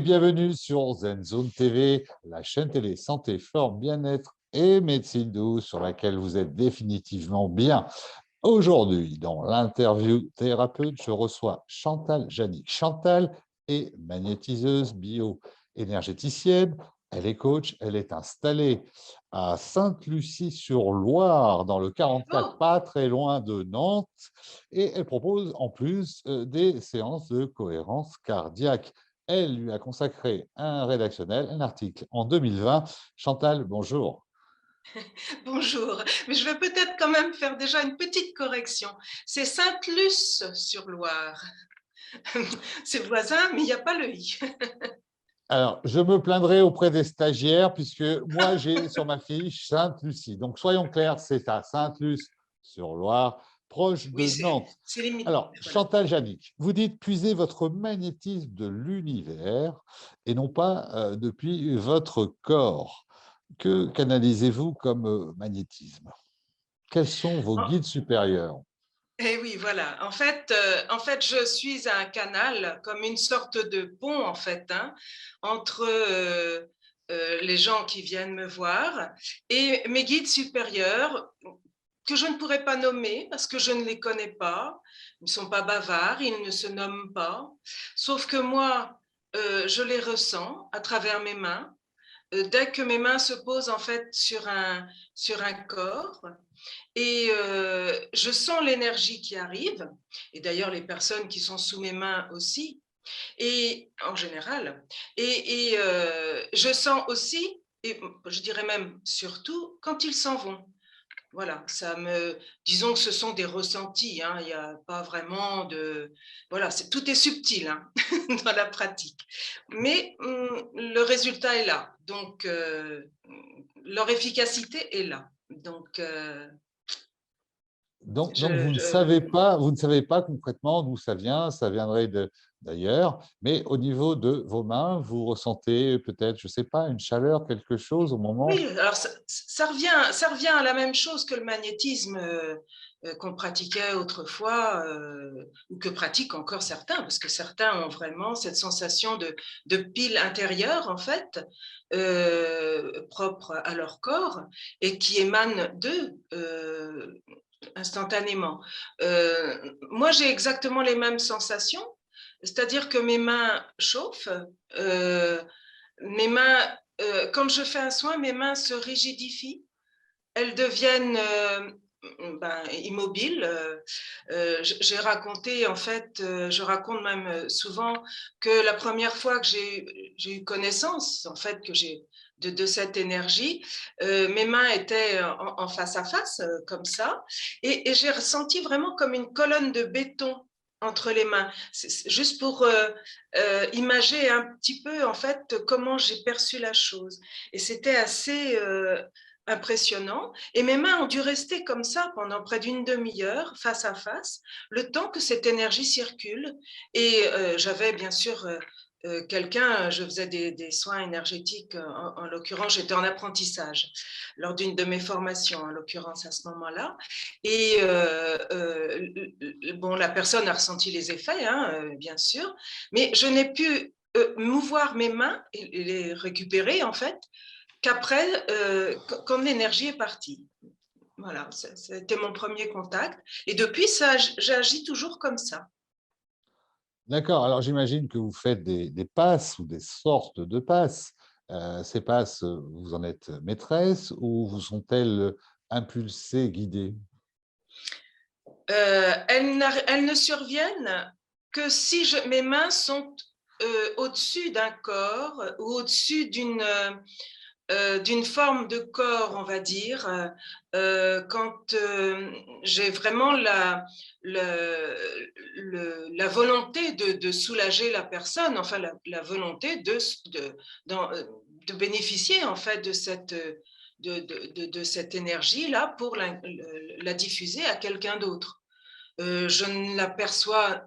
bienvenue sur ZenZone TV, la chaîne télé santé, forme, bien-être et médecine douce sur laquelle vous êtes définitivement bien. Aujourd'hui, dans l'interview thérapeute, je reçois Chantal Janic. Chantal est magnétiseuse bio-énergéticienne. Elle est coach. Elle est installée à Sainte-Lucie-sur-Loire, dans le 44, Oh, pas très loin de Nantes. Et elle propose en plus des séances de cohérence cardiaque. Elle lui a consacré un rédactionnel, un article en 2020. Chantal, bonjour. bonjour. Mais je vais peut-être quand même faire déjà une petite correction. C'est Sainte-Luce-sur-Loire. C'est voisin, mais il n'y a pas le i. Alors, je me plaindrai auprès des stagiaires puisque moi, j'ai sur ma fiche Sainte-Lucie. Donc, soyons clairs, c'est à Sainte-Luce-sur-Loire, proche Oui, de Nantes. c'est limite. Alors, Voilà. Chantal Janic, vous dites puiser votre magnétisme de l'univers et non pas depuis votre corps. Que canalisez-vous comme magnétisme? Quels sont vos guides supérieurs? Et oui, voilà. En fait, je suis un canal, comme une sorte de pont, en fait, hein, entre les gens qui viennent me voir et mes guides supérieurs, que je ne pourrais pas nommer parce que je ne les connais pas. Ils ne sont pas bavards, ils ne se nomment pas. Sauf que moi, je les ressens à travers mes mains. Dès que mes mains se posent en fait sur un corps, et je sens l'énergie qui arrive, et d'ailleurs les personnes qui sont sous mes mains aussi, et en général, et je sens aussi, et je dirais même surtout, quand ils s'en vont. Voilà, disons que ce sont des ressentis, hein, il n'y a pas vraiment de, voilà, tout est subtil, hein, dans la pratique. Mais le résultat est là, donc leur efficacité est là. Donc, Donc, je, je- vous ne savez pas concrètement d'où ça vient, ça viendrait d'ailleurs, mais au niveau de vos mains, vous ressentez peut-être, je ne sais pas, une chaleur, quelque chose au moment. Oui, alors ça revient à la même chose que le magnétisme qu'on pratiquait autrefois, ou que pratiquent encore certains, parce que certains ont vraiment cette sensation de pile intérieure, en fait, propre à leur corps, et qui émane d'eux instantanément. Moi, j'ai exactement les mêmes sensations, c'est-à-dire que mes mains chauffent, euh, mes mains, quand je fais un soin, mes mains se rigidifient, elles deviennent immobiles. J'ai raconté, en fait, je raconte même souvent que la première fois que j'ai eu connaissance, en fait, que j'ai de cette énergie, mes mains étaient en face à face, comme ça, et j'ai ressenti vraiment comme une colonne de béton entre les mains. C'est juste pour imager un petit peu, en fait, comment j'ai perçu la chose. Et c'était assez impressionnant. Et mes mains ont dû rester comme ça pendant près d'une demi-heure, face à face, le temps que cette énergie circule. Et j'avais bien sûr quelqu'un, je faisais des soins énergétiques, en l'occurrence, j'étais en apprentissage lors d'une de mes formations, en l'occurrence à ce moment-là. Et bon, la personne a ressenti les effets, hein, bien sûr, mais je n'ai pu mouvoir mes mains et les récupérer, en fait, qu'après, quand l'énergie est partie. Voilà, c'était mon premier contact. Et depuis, ça, j'agis toujours comme ça. D'accord, alors j'imagine que vous faites des passes ou des sortes de passes. Ces passes, vous en êtes maîtresse ou vous sont-elles impulsées, guidées? Elles ne surviennent que si mes mains sont au-dessus d'un corps ou au-dessus d'une forme de corps, on va dire, quand j'ai vraiment la volonté de soulager la personne, enfin la volonté de, de bénéficier en fait de cette énergie-là pour la diffuser à quelqu'un d'autre. Je ne l'aperçois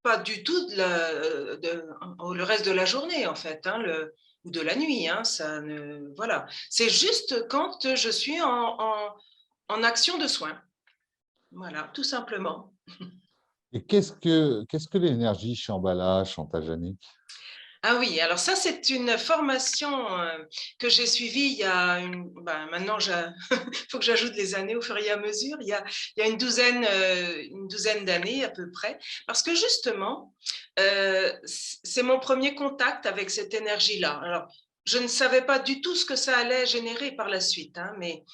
pas du tout le reste de la journée, en fait, hein, ou de la nuit. Hein, voilà. C'est juste quand je suis en action de soin. Voilà, tout simplement. Et qu'est-ce que l'énergie Shambhala, Chantal Janic? Ah oui, alors ça, c'est une formation que j'ai suivie il y a maintenant, il faut que j'ajoute les années au fur et à mesure, il y a une douzaine d'années à peu près, parce que justement, c'est mon premier contact avec cette énergie-là. Alors, je ne savais pas du tout ce que ça allait générer par la suite, hein, mais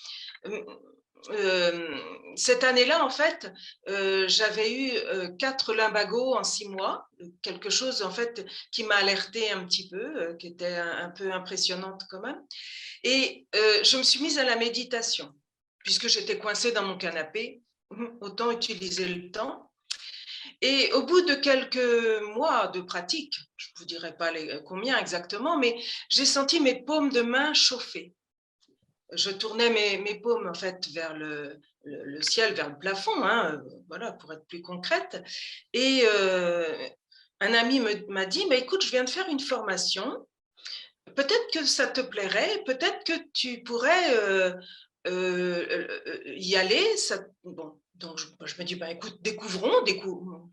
cette année-là, en fait, j'avais eu 4 lumbagos en 6 mois, quelque chose en fait qui m'a alertée un petit peu, qui était un peu impressionnante quand même. Et je me suis mise à la méditation, puisque j'étais coincée dans mon canapé, autant utiliser le temps. Et au bout de quelques mois de pratique, je ne vous dirai pas combien exactement, mais j'ai senti mes paumes de main chauffer. Je tournais mes paumes en fait vers le ciel, vers le plafond, hein, voilà, pour être plus concrète. Et un ami m'a dit, bah, écoute, je viens de faire une formation, peut-être que ça te plairait, peut-être que tu pourrais y aller. Bon, donc je me dis, bah, écoute,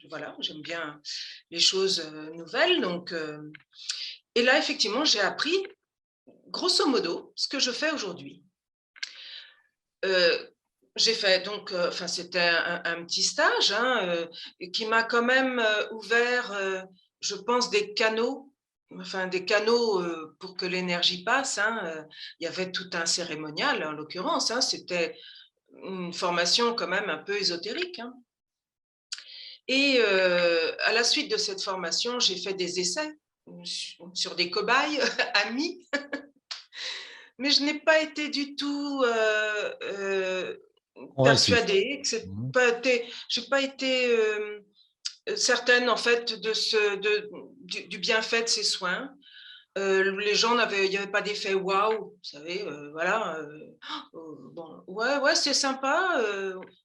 voilà, j'aime bien les choses nouvelles. Donc, et là, effectivement, j'ai appris, grosso modo, ce que je fais aujourd'hui. J'ai fait donc, enfin, c'était un petit stage hein, qui m'a quand même ouvert, je pense, des canaux, enfin des canaux pour que l'énergie passe. Hein, il y avait tout un cérémonial, en l'occurrence. Hein, c'était une formation quand même un peu ésotérique. Hein. Et à la suite de cette formation, j'ai fait des essais sur des cobayes amis, mais je n'ai pas été du tout Convaincu. persuadée, que Mhm. j'ai pas été certaine en fait du bienfait de ces soins. Les gens il n'y avait pas d'effet waouh, vous savez, voilà. Bon, ouais, c'est sympa.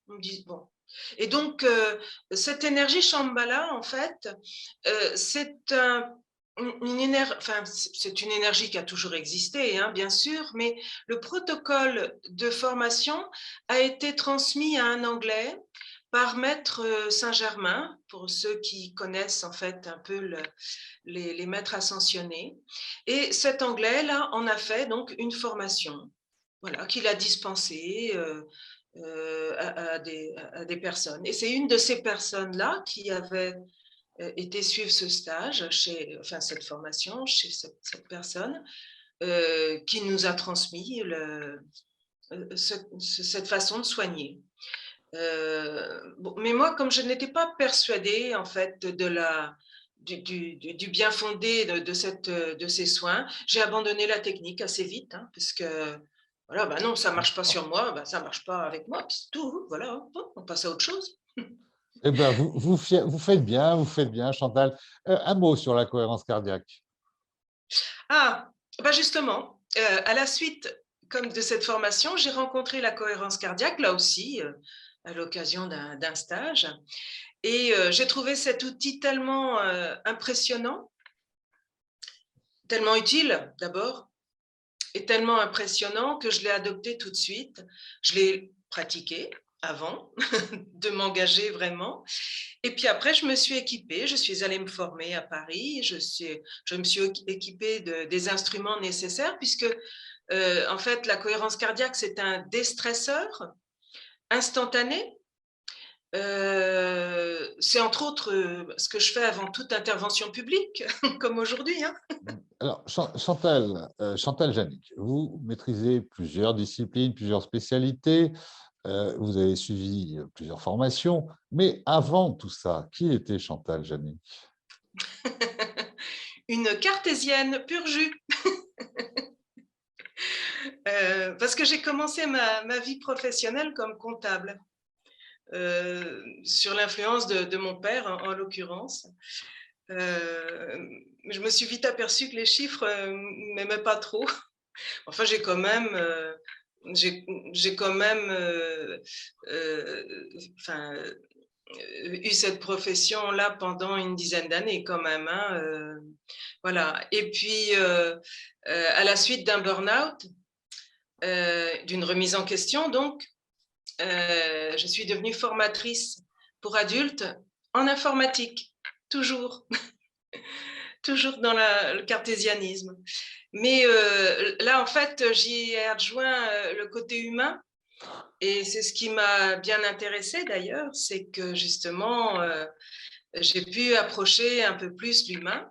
On me dit bon. Et donc cette énergie Shambhala, en fait, c'est c'est une énergie qui a toujours existé, hein, bien sûr, mais le protocole de formation a été transmis à un Anglais par Maître Saint-Germain, pour ceux qui connaissent en fait un peu les maîtres ascensionnés. Et cet Anglais-là en a fait donc une formation, voilà, qu'il a dispensée à des personnes. Et c'est une de ces personnes-là qui avait été suivre ce stage, enfin cette formation chez cette personne, qui nous a transmis cette façon de soigner. Bon, mais moi, comme je n'étais pas persuadée en fait du bien fondé de ces soins, j'ai abandonné la technique assez vite, hein, parce que voilà, bah non, ça ne marche pas sur moi, bah ça ne marche pas avec moi, c'est tout, voilà, on passe à autre chose. Eh ben, vous faites bien, Chantal. Un mot sur la cohérence cardiaque. Ah, bah justement, à la suite comme de cette formation, j'ai rencontré la cohérence cardiaque, là aussi, à l'occasion d'un stage. Et j'ai trouvé cet outil tellement impressionnant, tellement utile d'abord, et tellement impressionnant que je l'ai adopté tout de suite. Je l'ai pratiqué avant de m'engager vraiment. Et puis après, je me suis équipée, je suis allée me former à Paris, je me suis équipée des instruments nécessaires puisque, en fait, la cohérence cardiaque, c'est un déstresseur instantané. C'est entre autres ce que je fais avant toute intervention publique, comme aujourd'hui. Hein. Alors, Chantal, Chantal Jannick, vous maîtrisez plusieurs disciplines, plusieurs spécialités, vous avez suivi plusieurs formations, mais avant tout ça, qui était Chantal Jannick? Une cartésienne pur jus. Parce que j'ai commencé ma vie professionnelle comme comptable, sur l'influence de mon père, en l'occurrence. Je me suis vite aperçue que les chiffres ne m'aimaient pas trop. Enfin, j'ai quand même enfin, eu cette profession-là pendant une dizaine d'années quand même. Hein, voilà. Et puis, à la suite d'un burn-out, d'une remise en question, donc, je suis devenue formatrice pour adultes en informatique, toujours. toujours dans le cartésianisme. Mais là, en fait, j'y ai adjoint le côté humain. Et c'est ce qui m'a bien intéressée d'ailleurs, c'est que justement, j'ai pu approcher un peu plus l'humain.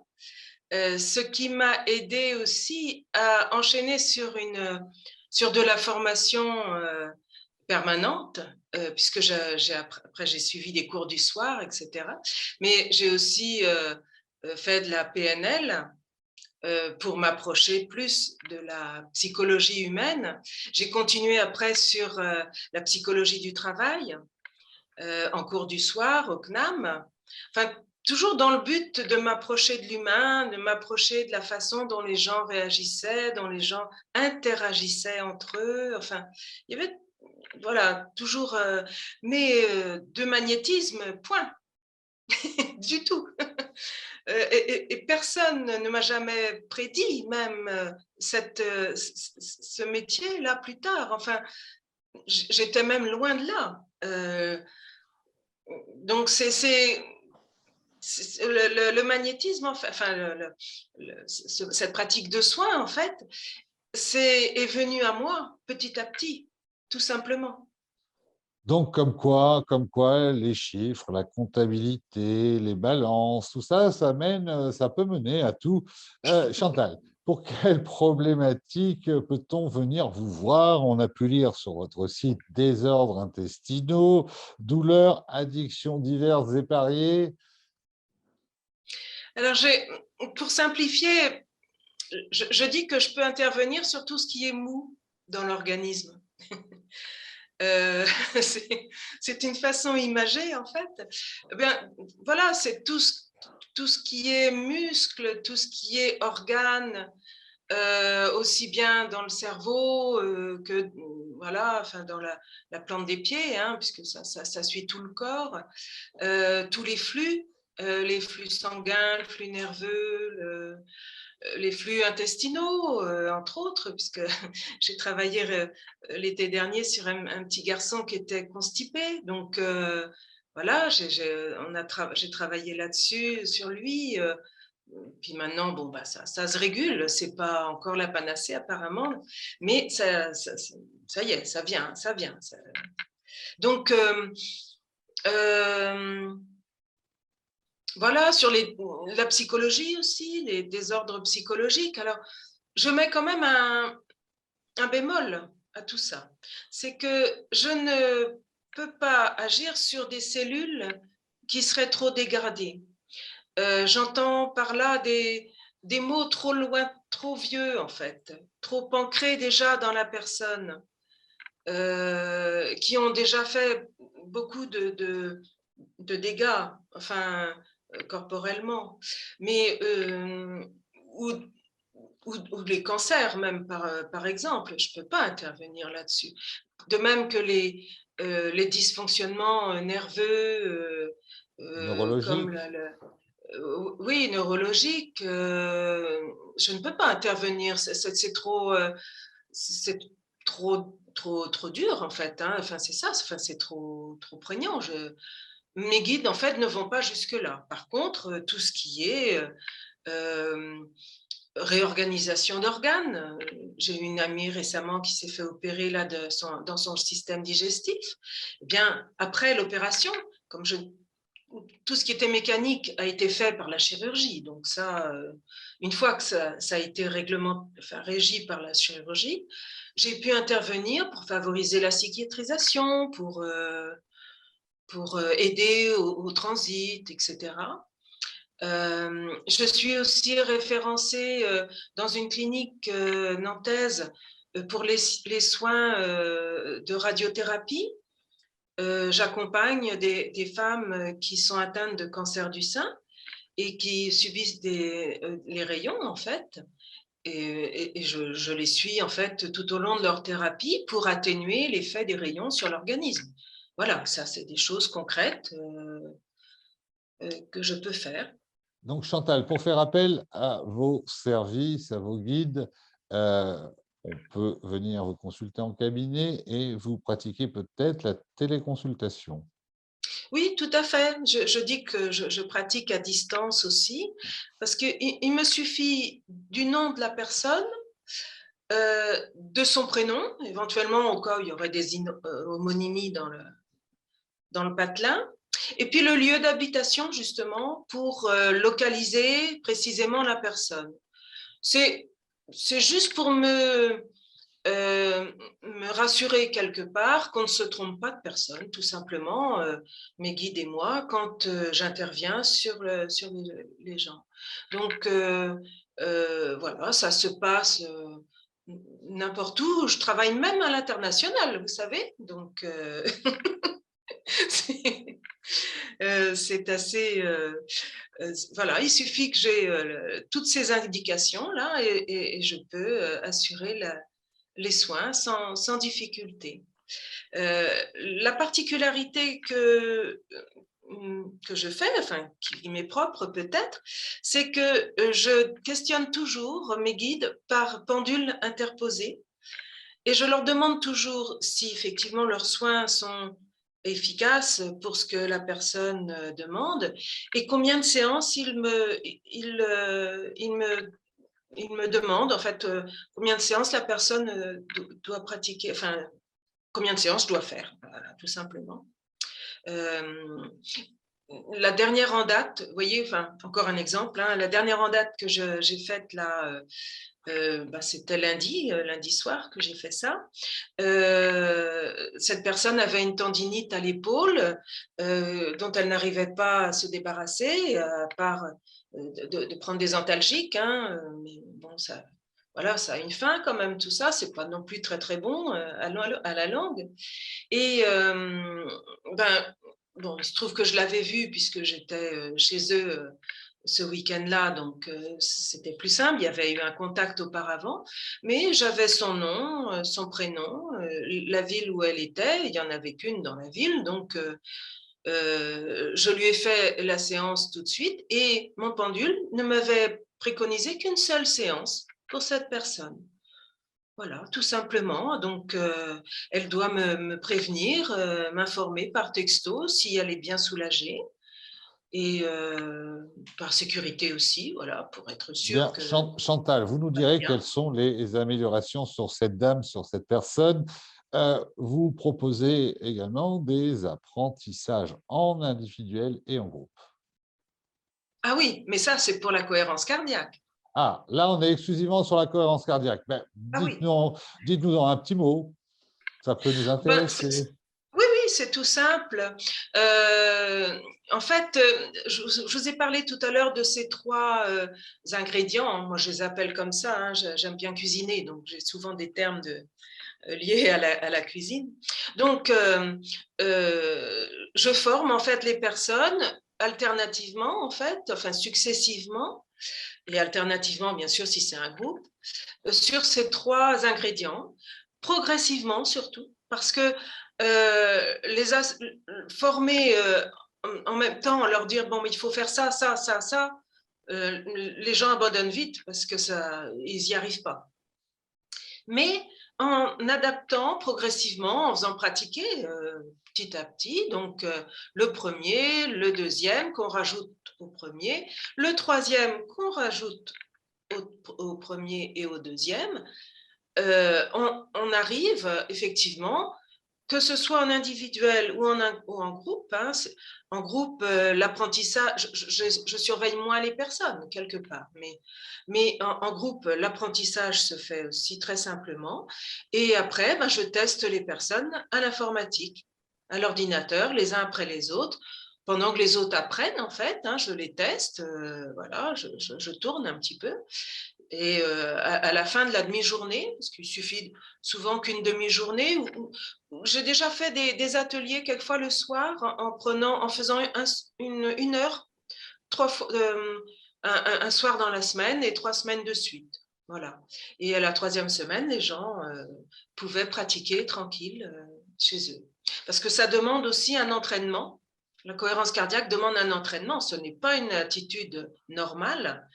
Ce qui m'a aidé aussi à enchaîner sur de la formation permanente, puisque après j'ai suivi des cours du soir, etc. Mais j'ai aussi fait de la PNL pour m'approcher plus de la psychologie humaine. J'ai continué après sur la psychologie du travail en cours du soir au CNAM. Enfin, toujours dans le but de m'approcher de l'humain, de m'approcher de la façon dont les gens réagissaient, dont les gens interagissaient entre eux. Enfin, il y avait, voilà, toujours, mais de magnétisme, point, du tout. Et personne ne m'a jamais prédit même ce métier-là plus tard. Enfin, j'étais même loin de là. Donc, le magnétisme, enfin, cette pratique de soin, en fait, est venu à moi petit à petit, tout simplement. Donc, comme quoi, les chiffres, la comptabilité, les balances, tout ça, ça peut mener à tout. Chantal, pour quelles problématiques peut-on venir vous voir? On a pu lire sur votre site désordres intestinaux, douleurs, addictions diverses et variées. Alors, pour simplifier, je dis que je peux intervenir sur tout ce qui est mou dans l'organisme. Euh, c'est une façon imagée, en fait. Eh bien, voilà, c'est tout ce qui est muscle, tout ce qui est organe, aussi bien dans le cerveau que voilà, enfin, dans la plante des pieds, hein, puisque ça suit tout le corps, tous les flux sanguins, le flux nerveux, les flux intestinaux, entre autres, puisque j'ai travaillé l'été dernier sur un petit garçon qui était constipé. Donc, voilà, j'ai travaillé là-dessus, sur lui. Puis maintenant, bon, bah, ça se régule. C'est pas encore la panacée, apparemment. Mais ça y est, ça vient, ça vient. Donc, voilà, sur la psychologie aussi, les désordres psychologiques. Alors, je mets quand même un bémol à tout ça. C'est que je ne peux pas agir sur des cellules qui seraient trop dégradées. J'entends par là des mots trop loin, trop vieux en fait, trop ancrés déjà dans la personne, qui ont déjà fait beaucoup de dégâts, enfin, corporellement, mais ou les cancers même par exemple, je ne peux pas intervenir là-dessus. De même que les dysfonctionnements nerveux, comme Neurologiques. oui, neurologiques, je ne peux pas intervenir, c'est trop dur en fait, hein. Enfin, c'est ça, enfin, c'est trop prégnant. Mes guides en fait ne vont pas jusque-là. Par contre, tout ce qui est euh, réorganisation d'organes. J'ai eu une amie récemment qui s'est fait opérer là dans son système digestif. Eh bien, après l'opération, tout ce qui était mécanique a été fait par la chirurgie. Donc ça, une fois que ça a été régi par la chirurgie, j'ai pu intervenir pour favoriser la cicatrisation, pour aider au transit, etc. Je suis aussi référencée dans une clinique nantaise pour les soins de radiothérapie. J'accompagne des femmes qui sont atteintes de cancer du sein et qui subissent les rayons, en fait. Et je les suis, en fait, tout au long de leur thérapie pour atténuer l'effet des rayons sur l'organisme. Voilà, ça, c'est des choses concrètes que je peux faire. Donc, Chantal, pour faire appel à vos services, à vos guides, on peut venir vous consulter en cabinet et vous pratiquez peut-être la téléconsultation. Oui, tout à fait. Je dis que je pratique à distance aussi, parce qu'il me suffit du nom de la personne, de son prénom, éventuellement au cas où il y aurait des homonymies dans le patelin, et puis le lieu d'habitation, justement, pour localiser précisément la personne. C'est juste pour me rassurer quelque part qu'on ne se trompe pas de personne, tout simplement, mes guides et moi, quand j'interviens sur les gens. Donc, voilà, ça se passe n'importe où. Je travaille même à l'international, vous savez. Donc, c'est assez... voilà, il suffit que j'ai toutes ces indications-là et je peux assurer les soins sans difficulté. La particularité que je fais, enfin, qui m'est propre peut-être, c'est que je questionne toujours mes guides par pendule interposée et je leur demande toujours si effectivement leurs soins sont efficaces pour ce que la personne demande et combien de séances il me demande en fait combien de séances la personne doit pratiquer, enfin combien de séances je dois faire, voilà, tout simplement. La dernière en date, vous voyez, enfin, encore un exemple, hein, la dernière en date que j'ai faite là, c'était lundi soir que j'ai fait ça. Cette personne avait une tendinite à l'épaule dont elle n'arrivait pas à se débarrasser, à part de prendre des antalgiques, hein, mais bon, voilà, ça a une fin quand même, tout ça, c'est pas non plus très très bon à la langue. Et bon, il se trouve que je l'avais vu puisque j'étais chez eux ce week-end-là, donc c'était plus simple, il y avait eu un contact auparavant, mais j'avais son nom, son prénom, la ville où elle était, il n'y en avait qu'une dans la ville, donc je lui ai fait la séance tout de suite et mon pendule ne m'avait préconisé qu'une seule séance pour cette personne. Voilà, tout simplement. Donc, elle doit me prévenir, m'informer par texto si elle est bien soulagée et par sécurité aussi, voilà, pour être sûre Bien, que Chantal, vous nous ça va direz bien. quelles sont les améliorations sur cette dame, sur cette personne. Vous proposez également des apprentissages en individuel et en groupe. Ah oui, mais ça, c'est pour la cohérence cardiaque. Ah, là, on est exclusivement sur la cohérence cardiaque. Ben, Ah oui. dites-nous en un petit mot, ça peut nous Ben, intéresser. oui, oui, c'est tout simple. En fait, je vous ai parlé tout à l'heure de ces trois ingrédients. Moi, je les appelle comme ça, hein. J'aime bien cuisiner, donc j'ai souvent des termes liés à la cuisine. Donc, je forme en fait les personnes alternativement, en fait, enfin successivement, et alternativement, bien sûr, si c'est un groupe, sur ces trois ingrédients, progressivement surtout, parce que former en même temps, leur dire, bon, mais il faut faire ça, ça, ça, ça, les gens abandonnent vite parce que ça, ils n'y arrivent pas. Mais en adaptant progressivement, en faisant pratiquer petit à petit, donc le premier, le deuxième qu'on rajoute au premier, le troisième qu'on rajoute au premier et au deuxième, on arrive effectivement, que ce soit en individuel ou en groupe, hein, en groupe, l'apprentissage, je surveille moins les personnes quelque part, mais en groupe, l'apprentissage se fait aussi très simplement. Et après, ben, je teste les personnes à l'informatique, à l'ordinateur, les uns après les autres. Pendant que les autres apprennent, en fait, hein, je les teste, voilà, je tourne un petit peu. Et à la fin de la demi-journée, parce qu'il suffit souvent qu'une demi-journée, où j'ai déjà fait des ateliers quelquefois le soir en faisant une heure, trois fois, un soir dans la semaine et 3 semaines de suite. Voilà. Et à la troisième semaine, les gens pouvaient pratiquer tranquille chez eux. Parce que ça demande aussi un entraînement. La cohérence cardiaque demande un entraînement. Ce n'est pas une attitude normale,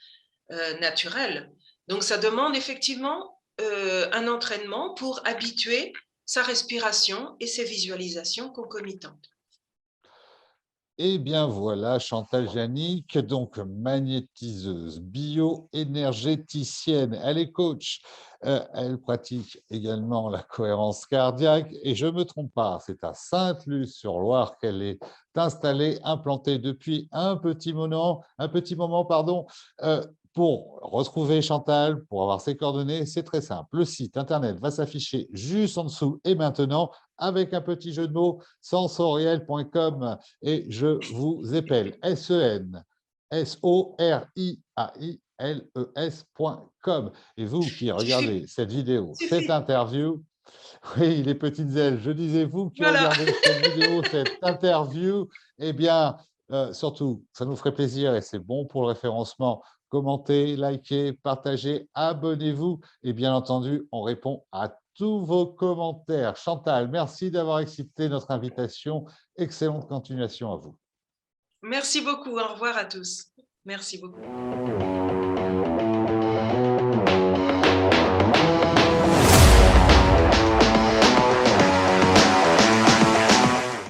naturelle. Donc, ça demande effectivement un entraînement pour habituer sa respiration et ses visualisations concomitantes. Eh bien voilà, Chantal Jannick, donc magnétiseuse, bioénergéticienne, elle est coach, elle pratique également la cohérence cardiaque et je ne me trompe pas, c'est à Sainte-Luce-sur-Loire qu'elle est installée, implantée depuis un petit moment, pardon. Pour retrouver Chantal, pour avoir ses coordonnées, c'est très simple. Le site internet va s'afficher juste en dessous et maintenant avec un petit jeu de mots, sensoriel.com et je vous épelle SEN-SORIAILES.com. Et vous qui Qui fait, regardez cette vidéo, cette suffit. interview, oui, les petites ailes, je disais, vous qui Voilà. regardez cette vidéo, cette interview, eh bien, surtout, ça nous ferait plaisir et c'est bon pour le référencement. Commentez, likez, partagez, abonnez-vous et bien entendu, on répond à tous vos commentaires. Chantal, merci d'avoir accepté notre invitation. Excellente continuation à vous. Merci beaucoup. Au revoir à tous. Merci beaucoup.